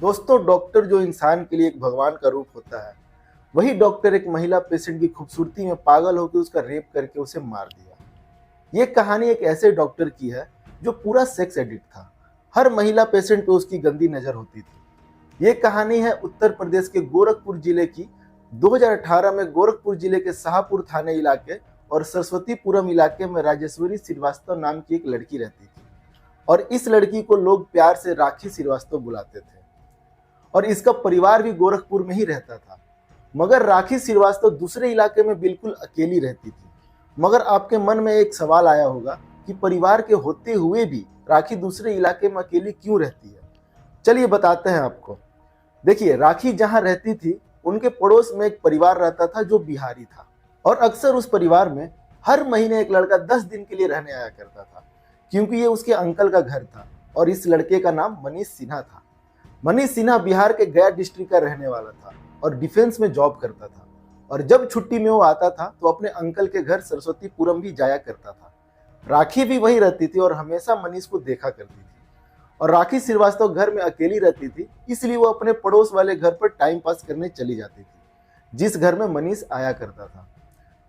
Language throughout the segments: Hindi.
दोस्तों, डॉक्टर जो इंसान के लिए एक भगवान का रूप होता है, वही डॉक्टर एक महिला पेशेंट की खूबसूरती में पागल होकर उसका रेप करके उसे मार दिया। ये कहानी एक ऐसे डॉक्टर की है जो पूरा सेक्स एडिक्ट था। हर महिला पेशेंट पे उसकी गंदी नजर होती थी। ये कहानी है उत्तर प्रदेश के गोरखपुर जिले की। 2018 में गोरखपुर जिले के शाहपुर थाने इलाके और सरस्वतीपुरम इलाके में राजेश्वरी श्रीवास्तव नाम की एक लड़की रहती थी और इस लड़की को लोग प्यार से राखी श्रीवास्तव बुलाते थे और इसका परिवार भी गोरखपुर में ही रहता था। मगर राखी श्रीवास्तव दूसरे इलाके में बिल्कुल अकेली रहती थी। मगर आपके मन में एक सवाल आया होगा कि परिवार के होते हुए भी राखी दूसरे इलाके में अकेली क्यों रहती है। चलिए बताते हैं आपको। देखिए, राखी जहाँ रहती थी उनके पड़ोस में एक परिवार रहता था जो बिहारी था और अक्सर उस परिवार में हर महीने एक लड़का 10 दिन के लिए रहने आया करता था, क्योंकि ये उसके अंकल का घर था और इस लड़के का नाम मनीष सिन्हा था। मनीष सिन्हा बिहार के गया डिस्ट्रिक्ट का रहने वाला था और डिफेंस में जॉब करता था और जब छुट्टी में वो आता था तो अपने अंकल के घर सरस्वतीपुरम भी जाया करता था। राखी भी वहीं रहती थी और हमेशा मनीष को देखा करती थी। और राखी श्रीवास्तव घर में अकेली रहती थी, इसलिए वो अपने पड़ोस वाले घर पर टाइम पास करने चली जाती थी, जिस घर में मनीष आया करता था।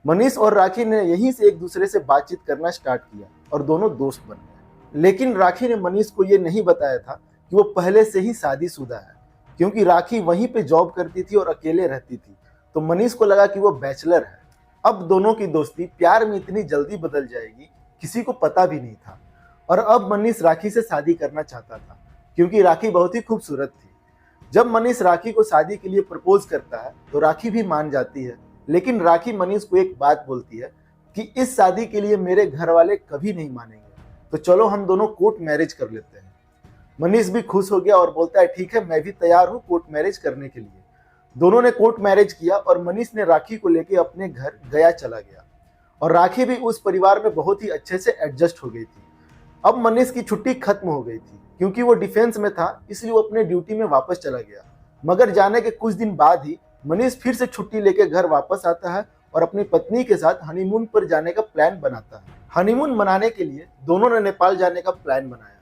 मनीष और राखी ने यहीं से एक दूसरे से बातचीत करना स्टार्ट किया और दोनों दोस्त बन गए। लेकिन राखी ने मनीष को ये नहीं बताया था कि वो पहले से ही शादीशुदा है, क्योंकि राखी वहीं पे जॉब करती थी और अकेले रहती थी, तो मनीष को लगा कि वो बैचलर है। अब दोनों की दोस्ती प्यार में इतनी जल्दी बदल जाएगी, किसी को पता भी नहीं था। और अब मनीष राखी से शादी करना चाहता था, क्योंकि राखी बहुत ही खूबसूरत थी। जब मनीष राखी को शादी के लिए प्रपोज करता है तो राखी भी मान जाती है, लेकिन राखी मनीष को एक बात बोलती है कि इस शादी के लिए मेरे घर वाले कभी नहीं मानेंगे, तो चलो हम दोनों कोर्ट मैरिज कर लेते हैं। मनीष भी खुश हो गया और बोलता है ठीक है, मैं भी तैयार हूँ कोर्ट मैरिज करने के लिए। दोनों ने कोर्ट मैरिज किया और मनीष ने राखी को लेकर अपने घर गया चला गया और राखी भी उस परिवार में बहुत ही अच्छे से एडजस्ट हो गई थी। अब मनीष की छुट्टी खत्म हो गई थी, क्योंकि वो डिफेंस में था, इसलिए वो अपने ड्यूटी में वापस चला गया। मगर जाने के कुछ दिन बाद ही मनीष फिर से छुट्टी लेकर घर वापस आता है और अपनी पत्नी के साथ हनीमून पर जाने का प्लान बनाता है। हनीमून मनाने के लिए दोनों ने नेपाल जाने का प्लान बनाया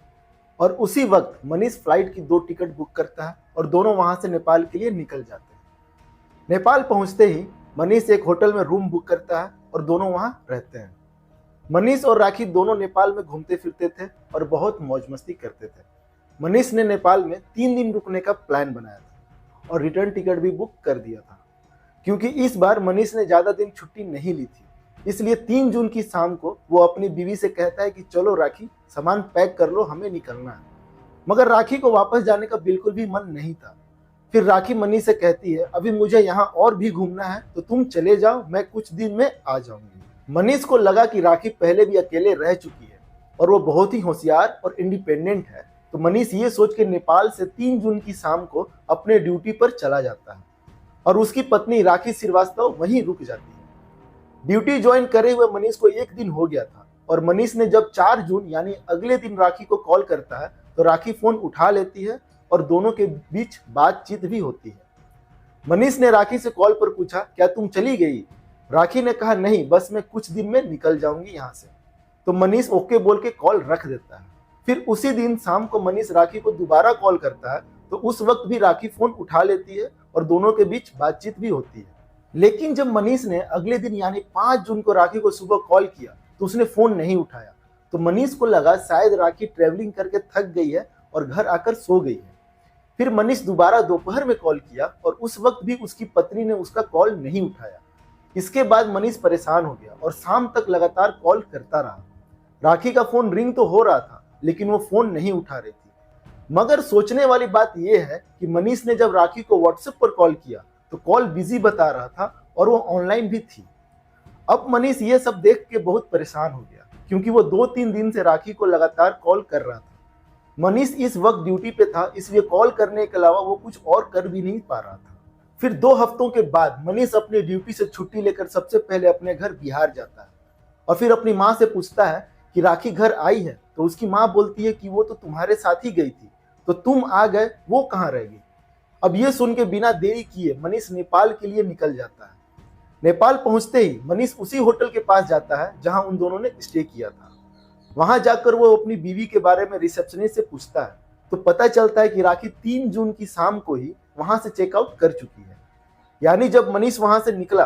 और उसी वक्त मनीष फ्लाइट की 2 टिकट बुक करता है और दोनों वहां से नेपाल के लिए निकल जाते हैं। नेपाल पहुंचते ही मनीष एक होटल में रूम बुक करता है और दोनों वहां रहते हैं। मनीष और राखी दोनों नेपाल में घूमते फिरते थे और बहुत मौज मस्ती करते थे। मनीष ने नेपाल में 3 दिन रुकने का प्लान बनाया था और रिटर्न टिकट भी बुक कर दिया था, क्योंकि इस बार मनीष ने ज्यादा दिन छुट्टी नहीं ली थी। इसलिए 3 जून की शाम को वो अपनी बीवी से कहता है कि चलो राखी, सामान पैक कर लो, हमें निकलना है। मगर राखी को वापस जाने का बिल्कुल भी मन नहीं था। फिर राखी मनीष से कहती है अभी मुझे यहाँ और भी घूमना है, तो तुम चले जाओ, मैं कुछ दिन में आ जाऊंगी। मनीष को लगा कि राखी पहले भी अकेले रह चुकी है और वो बहुत ही होशियार और इंडिपेंडेंट है, तो मनीष ये सोच के नेपाल से 3 जून की शाम को अपने ड्यूटी पर चला जाता है और उसकी पत्नी राखी श्रीवास्तव वहीं रुक जाती है। ड्यूटी ज्वाइन करे हुए मनीष को 1 दिन हो गया था और मनीष ने जब 4 जून यानी अगले दिन राखी को कॉल करता है तो राखी फोन उठा लेती है और दोनों के बीच बातचीत भी होती है। मनीष ने राखी से कॉल पर पूछा क्या तुम चली गई? राखी ने कहा नहीं, बस मैं कुछ दिन में निकल जाऊंगी यहाँ से। तो मनीष ओके बोल के कॉल रख देता है। फिर उसी दिन शाम को मनीष राखी को दोबारा कॉल करता है तो उस वक्त भी राखी फोन उठा लेती है और दोनों के बीच बातचीत भी होती है। लेकिन जब मनीष ने अगले दिन यानी 5 जून को राखी को सुबह कॉल किया तो उसने फोन नहीं उठाया। तो मनीष को लगा शायद राखी ट्रेवलिंग करके थक गई है और घर आकर सो गई है। फिर मनीष दोबारा दोपहर में कॉल किया और उस वक्त भी उसकी पत्नी ने उसका कॉल नहीं उठाया। इसके बाद मनीष परेशान हो गया और शाम तक लगातार कॉल करता रहा। राखी का फोन रिंग तो हो रहा था, लेकिन वो फोन नहीं उठा रही थी। मगर सोचने वाली बात यह है कि मनीष ने जब राखी को व्हाट्सएप पर कॉल किया तो कॉल बिजी बता रहा था और वो ऑनलाइन भी थी। अब मनीष ये सब देख के बहुत परेशान हो गया, क्योंकि वो 2-3 दिन से राखी को लगातार कॉल कर रहा था। मनीष इस वक्त ड्यूटी पे था, इसलिए कॉल करने के अलावा वो कुछ और कर भी नहीं पा रहा था। फिर 2 हफ्तों के बाद मनीष अपनी ड्यूटी से छुट्टी लेकर सबसे पहले अपने घर बिहार जाता है और फिर अपनी माँ से पूछता है कि राखी घर आई है। तो उसकी माँ बोलती है कि वो तो तुम्हारे साथ ही गई थी, तो तुम आ गए, वो कहाँ रह गई? अब ये सुन के बिना देरी किए मनीष नेपाल के लिए निकल जाता है। नेपाल पहुंचते ही मनीष उसी होटल के पास जाता है जहां उन दोनों ने स्टे किया था। वहां जाकर वो अपनी बीवी के बारे में रिसेप्शनिस्ट से पूछता है तो पता चलता है कि राखी 3 जून की शाम को ही वहां से चेकआउट कर चुकी है। यानी जब मनीष वहां से निकला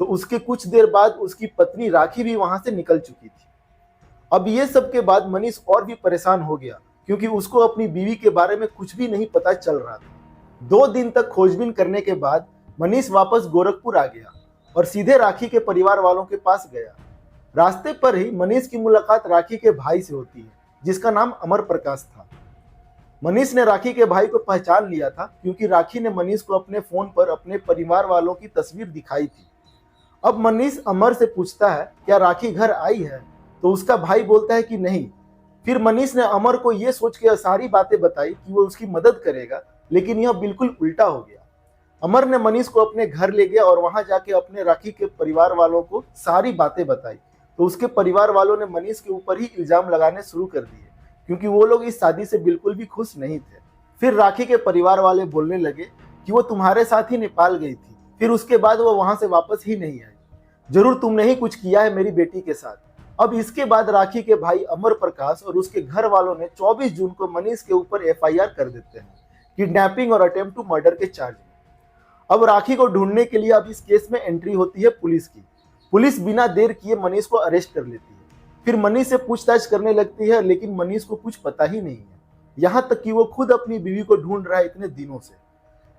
तो उसके कुछ देर बाद उसकी पत्नी राखी भी वहां से निकल चुकी थी। अब ये सब के बाद मनीष और भी परेशान हो गया, क्योंकि उसको अपनी बीवी के बारे में कुछ भी नहीं पता चल रहा था। 2 दिन तक खोजबीन करने के बाद मनीष वापस गोरखपुर आ गया और सीधे राखी के परिवार वालों के पास गया। रास्ते पर ही मनीष की मुलाकात राखी के भाई से होती है, जिसका नाम अमर प्रकाश था। मनीष ने राखी के भाई को पहचान लिया था, क्योंकि राखी ने मनीष को अपने फोन पर अपने परिवार वालों की तस्वीर दिखाई थी। अब मनीष अमर से पूछता है, क्या राखी घर आई है? तो उसका भाई बोलता है कि नहीं। फिर मनीष ने अमर को ये सोच के सारी बातें बताई कि वो उसकी मदद करेगा, लेकिन यह बिल्कुल उल्टा हो गया। अमर ने मनीष को अपने घर ले गया और वहां जाके अपने राखी के परिवार वालों को सारी बातें बताई। तो उसके परिवार वालों ने मनीष के ऊपर ही इल्जाम लगाने शुरू कर दिए, क्योंकि वो लोग इस शादी से बिल्कुल भी खुश नहीं थे। फिर राखी के परिवार वाले बोलने लगे कि वो तुम्हारे साथ ही नेपाल गई थी, फिर उसके बाद वो वहां से वापस ही नहीं आई, जरूर तुमने ही कुछ किया है मेरी बेटी के साथ। अब इसके बाद राखी के भाई अमर प्रकाश और उसके घर वालों ने 24 जून को मनीष के ऊपर FIR कर देते हैं, किडनैपिंग और अटेम्प्ट टू मर्डर के चार्ज में। अब राखी को ढूंढने के लिए अब इस केस में एंट्री होती है पुलिस की। पुलिस बिना देर किए मनीष को अरेस्ट कर लेती है। फिर मनीष से पूछताछ करने लगती है, लेकिन मनीष को कुछ पता ही नहीं है, यहाँ तक कि वो खुद अपनी बीवी को ढूंढ रहा है इतने दिनों से।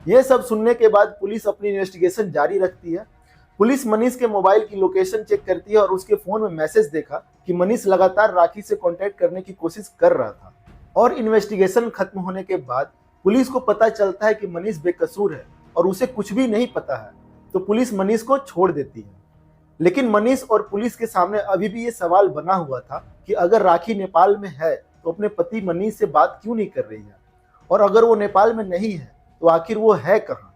ये सब सुनने के बाद पुलिस अपनी इन्वेस्टिगेशन जारी रखती है। पुलिस मनीष के मोबाइल की लोकेशन चेक करती है और उसके फोन में मैसेज देखा कि मनीष लगातार राखी से कांटेक्ट करने की कोशिश कर रहा था। और इन्वेस्टिगेशन खत्म होने के बाद पुलिस को पता चलता है कि मनीष बेकसूर है और उसे कुछ भी नहीं पता है, तो पुलिस मनीष को छोड़ देती है। लेकिन मनीष और पुलिस के सामने अभी भी ये सवाल बना हुआ था कि अगर राखी नेपाल में है तो अपने पति मनीष से बात क्यों नहीं कर रही है, और अगर वो नेपाल में नहीं है तो आखिर वो है कहाँ।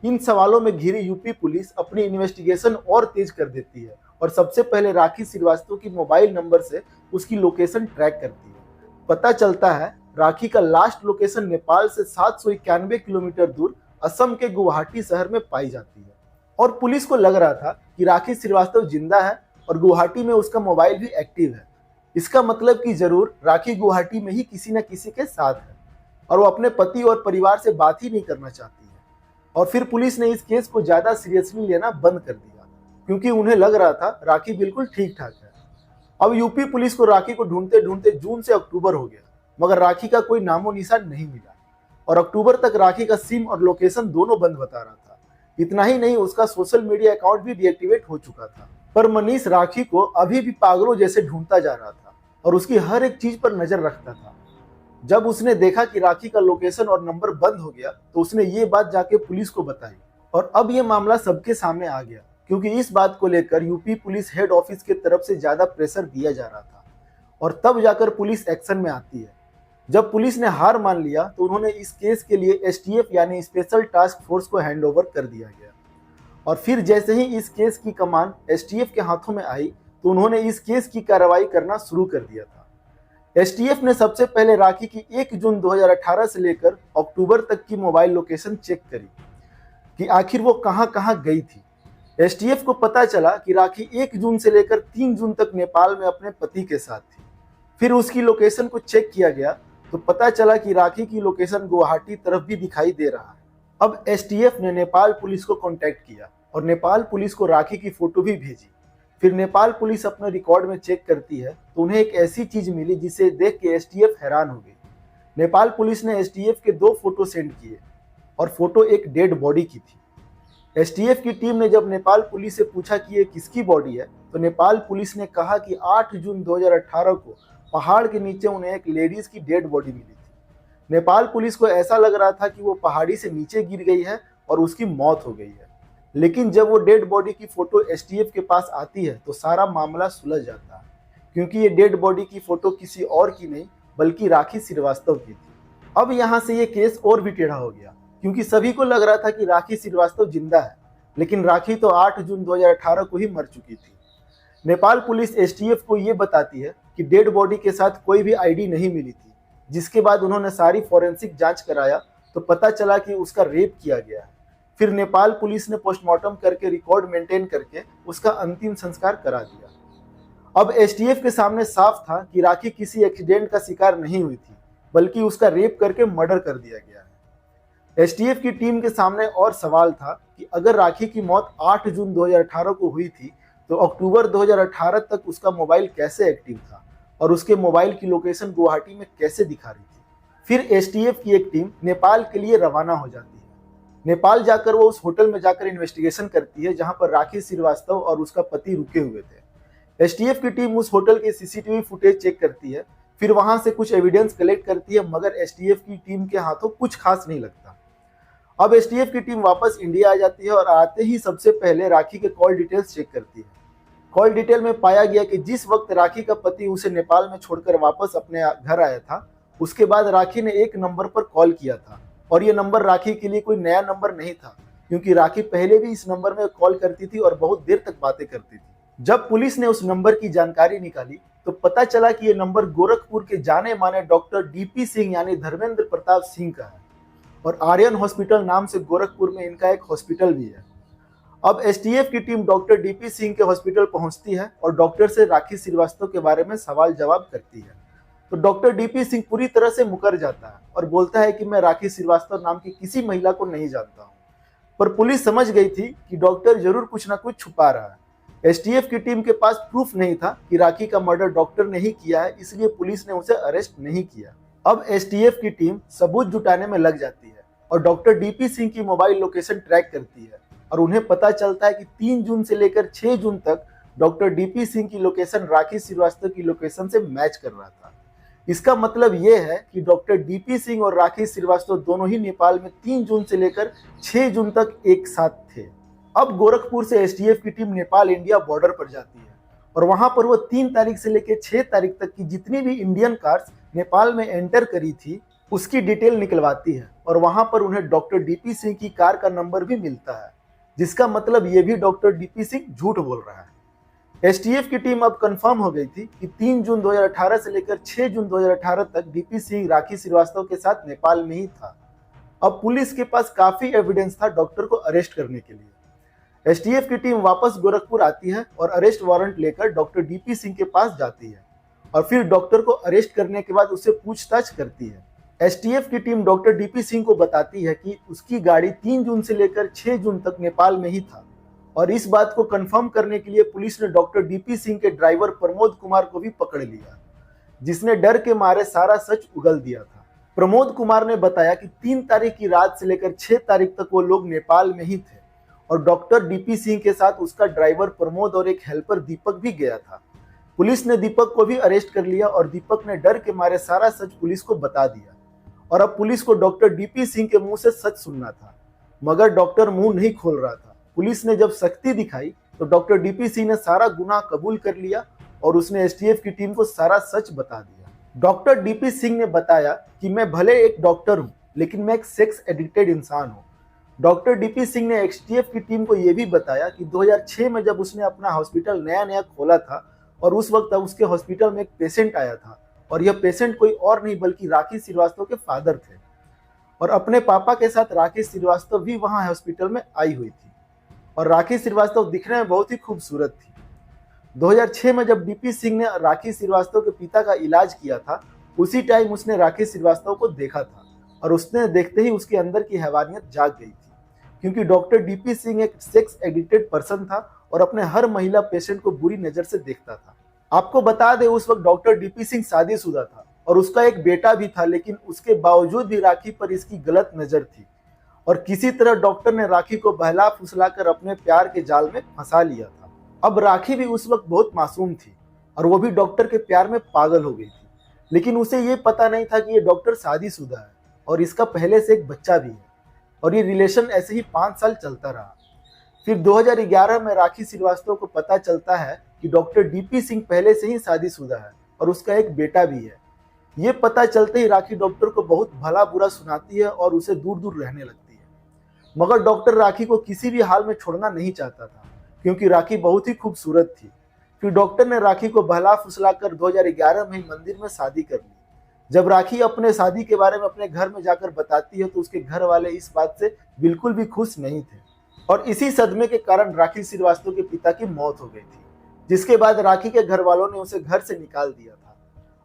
इन सवालों में घिरी यूपी पुलिस अपनी इन्वेस्टिगेशन और तेज कर देती है और सबसे पहले राखी श्रीवास्तव की मोबाइल नंबर से उसकी लोकेशन ट्रैक करती है। पता चलता है राखी का लास्ट लोकेशन नेपाल से 791 किलोमीटर दूर असम के गुवाहाटी शहर में पाई जाती है। और पुलिस को लग रहा था कि राखी श्रीवास्तव जिंदा है और गुवाहाटी में उसका मोबाइल भी एक्टिव है। इसका मतलब कि जरूर राखी गुवाहाटी में ही किसी न किसी के साथ है और वो अपने पति और परिवार से बात ही नहीं करना चाहती है। और फिर पुलिस ने इस केस को ज्यादा सीरियसली लेना बंद कर दिया, क्योंकि उन्हें लग रहा था राखी बिल्कुल ठीक ठाक है। अब यूपी पुलिस को राखी को ढूंढते ढूंढते जून से अक्टूबर हो गया, मगर राखी का कोई नामो निशान नहीं मिला और अक्टूबर तक राखी का सिम और लोकेशन दोनों बंद बता रहा था। इतना ही नहीं, उसका सोशल मीडिया अकाउंट भी डीएक्टिवेट हो चुका था। पर मनीष राखी को अभी भी पागलों जैसे ढूंढता जा रहा था और उसकी हर एक चीज पर नजर रखता था। जब उसने देखा कि राखी का लोकेशन और नंबर बंद हो गया तो उसने ये बात जाके पुलिस को बताई और अब ये मामला सबके सामने आ गया, क्योंकि इस बात को लेकर यूपी पुलिस हेड ऑफिस के तरफ से ज्यादा प्रेशर दिया जा रहा था। और तब जाकर पुलिस एक्शन में आती है। जब पुलिस ने हार मान लिया तो उन्होंने इस केस के लिए STF यानी स्पेशल टास्क फोर्स को हैंडओवर कर दिया गया। और फिर जैसे ही इस केस की कमान STF के हाथों में आई तो उन्होंने इस केस की कार्रवाई करना शुरू कर दिया था। STF ने सबसे पहले राखी की 1 जून 2018 से लेकर अक्टूबर तक की मोबाइल लोकेशन चेक करी कि आखिर वो कहां कहां गई थी। STF को पता चला कि राखी 1 जून से लेकर 3 जून तक नेपाल में अपने पति के साथ थी। फिर उसकी लोकेशन को चेक किया गया तो पता चला कि राखी की लोकेशन गुवाहाटी तरफ भी दिखाई दे रहा है। अब STF ने नेपाल पुलिस को कांटेक्ट किया और नेपाल पुलिस को राखी की फोटो भी भेजी। फिर नेपाल पुलिस अपने रिकॉर्ड में चेक करती है तो उन्हें एक ऐसी चीज मिली जिसे देख के STF हैरान हो गई। नेपाल पुलिस ने STF के 2 फोटो सेंड किए और फोटो एक डेड बॉडी की थी। STF की टीम ने जब नेपाल पुलिस से पूछा कि ये किसकी बॉडी है तो नेपाल पुलिस ने कहा कि 8 जून 2018 को पहाड़ के नीचे उन्हें एक लेडीज की डेड बॉडी मिली थी। नेपाल पुलिस को ऐसा लग रहा था कि वो पहाड़ी से नीचे गिर गई है और उसकी मौत हो गई है। लेकिन जब वो डेड बॉडी की फोटो STF के पास आती है तो सारा मामला सुलझ जाता है, क्योंकि ये डेड बॉडी की फोटो किसी और की नहीं बल्कि राखी श्रीवास्तव की थी। अब यहाँ से ये केस और भी टेढ़ा हो गया, क्योंकि सभी को लग रहा था कि राखी श्रीवास्तव जिंदा है, लेकिन राखी तो 8 जून 2018 को ही मर चुकी थी। नेपाल पुलिस STF को ये बताती है कि डेड बॉडी के साथ कोई भी ID नहीं मिली थी, जिसके बाद उन्होंने सारी फॉरेंसिक जांच कराया तो पता चला कि उसका रेप किया गया है। फिर नेपाल पुलिस ने पोस्टमार्टम करके रिकॉर्ड मेंटेन करके उसका अंतिम संस्कार करा दिया। अब STF के सामने साफ था कि राखी किसी एक्सीडेंट का शिकार नहीं हुई थी, बल्कि उसका रेप करके मर्डर कर दिया गया है। एसटीएफ की टीम के सामने और सवाल था कि अगर राखी की मौत 8 जून 2018 को हुई थी तो अक्टूबर 2018 तक उसका मोबाइल कैसे एक्टिव था और उसके मोबाइल की लोकेशन गुवाहाटी में कैसे दिखा रही थी। फिर एसटीएफ की एक टीम नेपाल के लिए रवाना हो जाती है। नेपाल जाकर वो उस होटल में जाकर इन्वेस्टिगेशन करती है जहां पर राखी श्रीवास्तव और उसका पति रुके हुए थे। एसटीएफ की टीम उस होटल के सीसीटीवी फुटेज चेक करती है, फिर वहां से कुछ एविडेंस कलेक्ट करती है, मगर एसटीएफ की टीम के हाथों कुछ खास नहीं लगता। अब एसटीएफ की टीम वापस इंडिया आ जाती है और आते ही सबसे पहले राखी के कॉल डिटेल्स चेक करती है। कॉल डिटेल में पाया गया कि जिस वक्त राखी का पति उसे नेपाल में छोड़कर वापस अपने घर आया था, उसके बाद राखी ने एक नंबर पर कॉल किया था और ये नंबर राखी के लिए कोई नया नंबर नहीं था, क्योंकि राखी पहले भी इस नंबर में कॉल करती थी और बहुत देर तक बातें करती थी। जब पुलिस ने उस नंबर की जानकारी निकाली तो पता चला कि ये नंबर गोरखपुर के जाने माने डॉक्टर डीपी सिंह यानी धर्मेंद्र प्रताप सिंह का है और आर्यन हॉस्पिटल नाम से गोरखपुर में इनका एक हॉस्पिटल भी है। अब एसटीएफ की टीम डॉक्टर डीपी सिंह के हॉस्पिटल पहुंचती है और डॉक्टर से राखी श्रीवास्तव के बारे में सवाल जवाब करती है। तो डॉक्टर डीपी सिंह पूरी तरह से मुकर जाता है और बोलता है कि मैं राखी श्रीवास्तव नाम की किसी महिला को नहीं जानता हूं। पर पुलिस समझ गई थी कि डॉक्टर जरूर कुछ ना कुछ छुपा रहा है। एसटीएफ की टीम के पास प्रूफ नहीं था कि राखी का मर्डर डॉक्टर ने ही किया है, इसलिए पुलिस ने उसे अरेस्ट नहीं किया। अब एसटीएफ की टीम सबूत जुटाने में लग जाती है और डॉक्टर डीपी सिंह की मोबाइल लोकेशन ट्रैक करती है और उन्हें पता चलता है कि 3 जून से लेकर 6 जून तक डॉक्टर डीपी सिंह की लोकेशन राखी श्रीवास्तव की लोकेशन से मैच कर रहा था। इसका मतलब यह है कि डॉक्टर डीपी सिंह और राखी श्रीवास्तव दोनों ही नेपाल में 3 जून से लेकर 6 जून तक एक साथ थे। अब गोरखपुर से एसटीएफ की टीम नेपाल इंडिया बॉर्डर पर जाती है और वहां पर वो 3 तारीख से लेकर 6 तारीख तक की जितनी भी इंडियन कार्स नेपाल में एंटर करी थी उसकी डिटेल निकलवाती है और वहां पर उन्हें डॉक्टर डीपी सिंह की कार का नंबर भी मिलता है, जिसका मतलब ये भी डॉक्टर डीपी सिंह झूठ बोल रहा है। एसटीएफ की टीम अब कंफर्म हो गई थी कि 3 जून 2018 से लेकर 6 जून 2018 तक डीपी सिंह राखी श्रीवास्तव के साथ नेपाल में ही था। अब पुलिस के पास काफी एविडेंस था डॉक्टर को अरेस्ट करने के लिए। एसटीएफ की टीम वापस गोरखपुर आती है और अरेस्ट वारंट लेकर डॉक्टर डीपी सिंह के पास जाती है और फिर डॉक्टर को अरेस्ट करने के बाद उससे पूछताछ करती है। एसटीएफ की टीम डॉक्टर डीपी सिंह को बताती है कि उसकी गाड़ी 3 जून से लेकर 6 जून तक नेपाल में ही था और इस बात को कंफर्म करने के लिए पुलिस ने डॉक्टर डीपी सिंह के ड्राइवर प्रमोद कुमार को भी पकड़ लिया, जिसने डर के मारे सारा सच उगल दिया था। प्रमोद कुमार ने बताया कि 3 तारीख की रात से लेकर 6 तारीख तक वो लोग नेपाल में ही थे और डॉक्टर डीपी सिंह के साथ उसका ड्राइवर प्रमोद और एक हेल्पर दीपक भी गया था। पुलिस ने दीपक को भी अरेस्ट कर लिया और दीपक ने डर के मारे सारा सच पुलिस को बता दिया और अब पुलिस को डॉक्टर डीपी सिंह के मुंह से सच सुनना था, मगर डॉक्टर मुंह नहीं खोल रहा था। पुलिस ने जब सख्ती दिखाई तो डॉक्टर डीपी सिंह ने सारा गुनाह कबूल कर लिया और उसने एसटीएफ की टीम को सारा सच बता दिया। डॉक्टर डीपी सिंह ने बताया कि मैं भले एक डॉक्टर हूं, लेकिन मैं एक सेक्स एडिक्टेड इंसान हूं। डॉक्टर डीपी सिंह ने एसटीएफ की टीम को यह भी बताया कि 2006 में जब उसने अपना हॉस्पिटल नया नया खोला था और उस वक्त उसके हॉस्पिटल में एक पेशेंट आया था और यह पेशेंट कोई और नहीं बल्कि राखी श्रीवास्तव के फादर थे और अपने पापा के साथ राखी श्रीवास्तव भी वहां हॉस्पिटल में आई हुई थी और राखी श्रीवास्तव दिखने में बहुत ही खूबसूरत थी। 2006 में जब डीपी सिंह ने राखी श्रीवास्तव के पिता का इलाज किया था, उसी टाइम उसने राखी श्रीवास्तव को देखा था और उसने देखते ही उसके अंदर की हैवानियत जाग गई थी, क्योंकि डॉक्टर डीपी सिंह एक सेक्स एडिक्टेड पर्सन था और अपने हर महिला पेशेंट को बुरी नजर से देखता था। आपको बता दें, उस वक्त डॉक्टर डीपी सिंह शादीशुदा था और उसका एक बेटा भी था, लेकिन उसके बावजूद भी राखी पर इसकी गलत नजर थी और किसी तरह डॉक्टर ने राखी को बहला फुसलाकर अपने प्यार के जाल में फंसा लिया था। अब राखी भी उस वक्त बहुत मासूम थी और वो भी डॉक्टर के प्यार में पागल हो गई थी, लेकिन उसे ये पता नहीं था कि ये डॉक्टर शादीशुदा है और इसका पहले से एक बच्चा भी है और ये रिलेशन ऐसे ही 5 साल चलता रहा। फिर 2011 में राखी श्रीवास्तव को पता चलता है कि डॉक्टर डीपी सिंह पहले से ही शादीशुदा है और उसका एक बेटा भी है। ये पता चलते ही राखी डॉक्टर को बहुत भला बुरा सुनाती है और उसे दूर दूर रहने लगती है, मगर डॉक्टर राखी को किसी भी हाल में छोड़ना नहीं चाहता था, क्योंकि राखी बहुत ही खूबसूरत थी। फिर डॉक्टर ने राखी को बहला फुसलाकर 2011 में मंदिर में शादी कर ली। जब राखी अपने शादी के बारे में अपने घर में जाकर बताती है तो उसके घर वाले इस बात से बिल्कुल भी खुश नहीं थे और इसी सदमे के कारण राखी श्रीवास्तव के पिता की मौत हो गई थी, जिसके बाद राखी के घर वालों ने उसे घर से निकाल दिया था।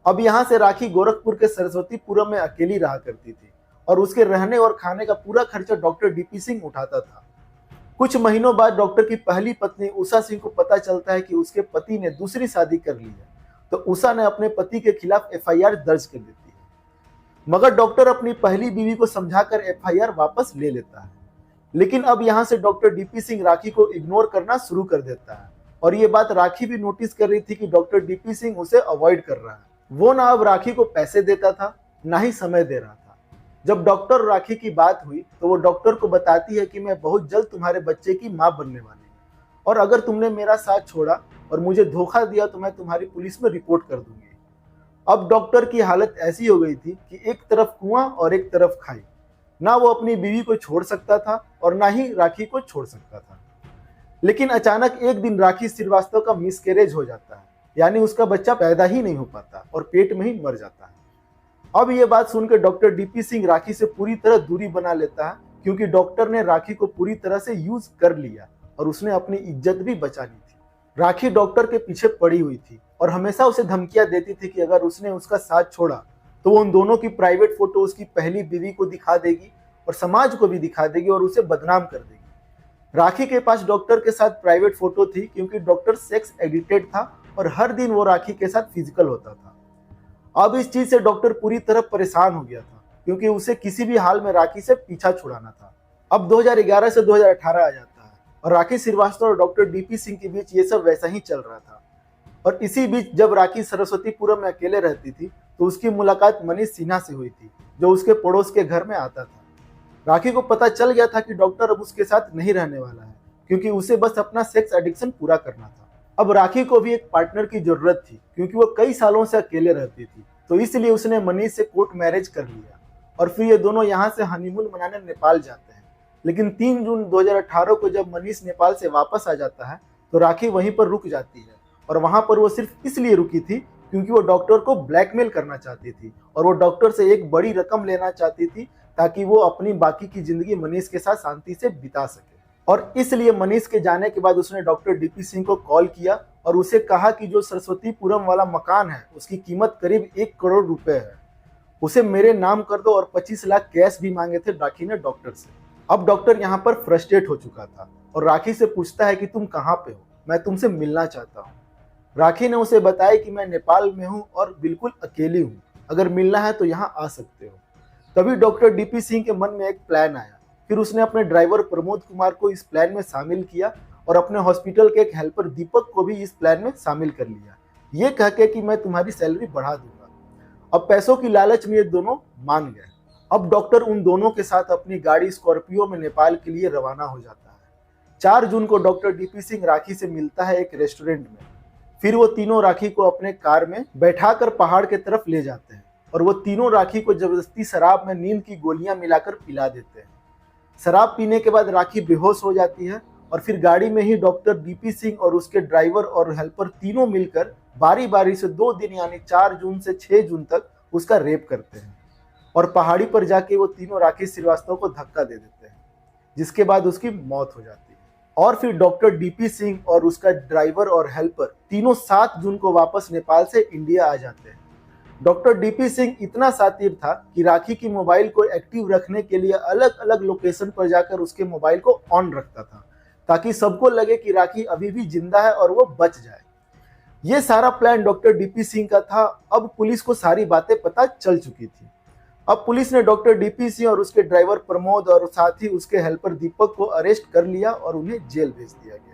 अब यहाँ से राखी गोरखपुर के सरस्वतीपुरम में अकेली रहा करती थी और उसके रहने और खाने का पूरा खर्चा डॉक्टर डीपी सिंह उठाता था। कुछ महीनों बाद डॉक्टर की पहली पत्नी उषा सिंह को पता चलता है कि उसके पति ने दूसरी शादी कर ली है, तो उषा ने अपने पति के खिलाफ एफआईआर दर्ज कर देती है। मगर डॉक्टर अपनी पहली बीवी को समझाकर एफआईआर वापस ले लेता है। लेकिन अब यहाँ से डॉक्टर डीपी सिंह राखी को इग्नोर करना शुरू कर देता है और ये बात राखी भी नोटिस कर रही थी कि डॉक्टर डीपी सिंह उसे अवॉइड कर रहा है। वो ना अब राखी को पैसे देता था, ना ही समय दे रहा था। जब डॉक्टर और राखी की बात हुई तो वो डॉक्टर को बताती है कि मैं बहुत जल्द तुम्हारे बच्चे की मां बनने वाली हूँ और अगर तुमने मेरा साथ छोड़ा और मुझे धोखा दिया तो मैं तुम्हारी पुलिस में रिपोर्ट कर दूंगी। अब डॉक्टर की हालत ऐसी हो गई थी कि एक तरफ कुआं और एक तरफ खाई। ना वो अपनी बीवी को छोड़ सकता था और ना ही राखी को छोड़ सकता था। लेकिन अचानक एक दिन राखी श्रीवास्तव का मिसकैरेज हो जाता है, यानी उसका बच्चा पैदा ही नहीं हो पाता और पेट में ही मर जाता है। अब ये बात सुनकर डॉक्टर डीपी सिंह राखी से पूरी तरह दूरी बना लेता है, क्योंकि डॉक्टर ने राखी को पूरी तरह से यूज कर लिया और उसने अपनी इज्जत भी बचा ली थी। राखी डॉक्टर के पीछे पड़ी हुई थी और हमेशा उसे धमकियां देती थी कि अगर उसने उसका साथ छोड़ा तो वो उन दोनों की प्राइवेट फोटो उसकी पहली बीवी को दिखा देगी और समाज को भी दिखा देगी और उसे बदनाम कर देगी। राखी के पास डॉक्टर के साथ प्राइवेट फोटो थी, क्योंकि डॉक्टर सेक्स एडिक्टेड था और हर दिन वो राखी के साथ फिजिकल होता था। अब इस चीज से डॉक्टर पूरी तरह परेशान हो गया था, क्योंकि उसे किसी भी हाल में राखी से पीछा छुड़ाना था। अब 2011 से 2018 आ जाता है और राखी श्रीवास्तव और डॉक्टर डीपी सिंह के बीच ये सब वैसा ही चल रहा था। और इसी बीच जब राखी सरस्वतीपुरम में अकेले रहती थी तो उसकी मुलाकात मनीष सिन्हा से हुई थी, जो उसके पड़ोस के घर में आता था। राखी को पता चल गया था कि डॉक्टर अब उसके साथ नहीं रहने वाला है, क्योंकि उसे बस अपना सेक्स एडिक्शन पूरा करना था। अब राखी को भी एक पार्टनर की जरूरत थी, क्योंकि वो कई सालों से अकेले रहती थी, तो इसलिए उसने मनीष से कोर्ट मैरिज कर लिया और फिर ये दोनों यहाँ से हनीमून मनाने नेपाल जाते हैं। लेकिन 3 जून 2018 को जब मनीष नेपाल से वापस आ जाता है तो राखी वहीं पर रुक जाती है और वहां पर वो सिर्फ इसलिए रुकी थी क्योंकि वो डॉक्टर को ब्लैकमेल करना चाहती थी और वो डॉक्टर से एक बड़ी रकम लेना चाहती थी, ताकि वो अपनी बाकी की जिंदगी मनीष के साथ शांति से बिता सके। और इसलिए मनीष के जाने के बाद उसने डॉक्टर डीपी सिंह को कॉल किया और उसे कहा कि जो सरस्वतीपुरम वाला मकान है उसकी कीमत करीब 1 करोड़ रुपए है, उसे मेरे नाम कर दो, और 25 लाख कैश भी मांगे थे राखी ने डॉक्टर से। अब डॉक्टर यहाँ पर फ्रस्ट्रेट हो चुका था और राखी से पूछता है कि तुम कहाँ पे हो, मैं तुमसे मिलना चाहता हूँ। राखी ने उसे बताया कि मैं नेपाल में हूँ और बिल्कुल अकेली हूँ, अगर मिलना है तो यहाँ आ सकते हो। तभी डॉक्टर डीपी सिंह के मन में एक प्लान आया। फिर उसने अपने ड्राइवर प्रमोद कुमार को इस प्लान में शामिल किया और अपने हॉस्पिटल के एक हेल्पर दीपक को भी इस प्लान में शामिल कर लिया, ये कह के कि मैं तुम्हारी सैलरी बढ़ा दूंगा। अब पैसों की लालच में ये दोनों मान गए। अब डॉक्टर उन दोनों के साथ अपनी गाड़ी स्कॉर्पियो में नेपाल के लिए रवाना हो जाता है। 4 जून को डॉक्टर डीपी सिंह राखी से मिलता है एक रेस्टोरेंट में। फिर वो तीनों राखी को अपने कार में बैठाकर पहाड़ के तरफ ले जाते हैं और वो तीनों राखी को जबरदस्ती शराब में नींद की गोलियां मिलाकर पिला देते हैं। शराब पीने के बाद राखी बेहोश हो जाती है और फिर गाड़ी में ही डॉक्टर डीपी सिंह और उसके ड्राइवर और हेल्पर तीनों मिलकर बारी बारी से 2 दिन यानी 4 जून से 6 जून तक उसका रेप करते हैं और पहाड़ी पर जाके वो तीनों राखी श्रीवास्तव को धक्का दे देते हैं, जिसके बाद उसकी मौत हो जाती है। और फिर डॉक्टर डीपी सिंह और उसका ड्राइवर और हेल्पर तीनों 7 जून को वापस नेपाल से इंडिया आ जाते हैं। डॉक्टर डीपी सिंह इतना शातिर था कि राखी की मोबाइल को एक्टिव रखने के लिए अलग अलग लोकेशन पर जाकर उसके मोबाइल को ऑन रखता था, ताकि सबको लगे कि राखी अभी भी जिंदा है और वो बच जाए। ये सारा प्लान डॉक्टर डीपी सिंह का था। अब पुलिस को सारी बातें पता चल चुकी थी। अब पुलिस ने डॉक्टर डीपी सिंह और उसके ड्राइवर प्रमोद और साथ ही उसके हेल्पर दीपक को अरेस्ट कर लिया और उन्हें जेल भेज दिया गया।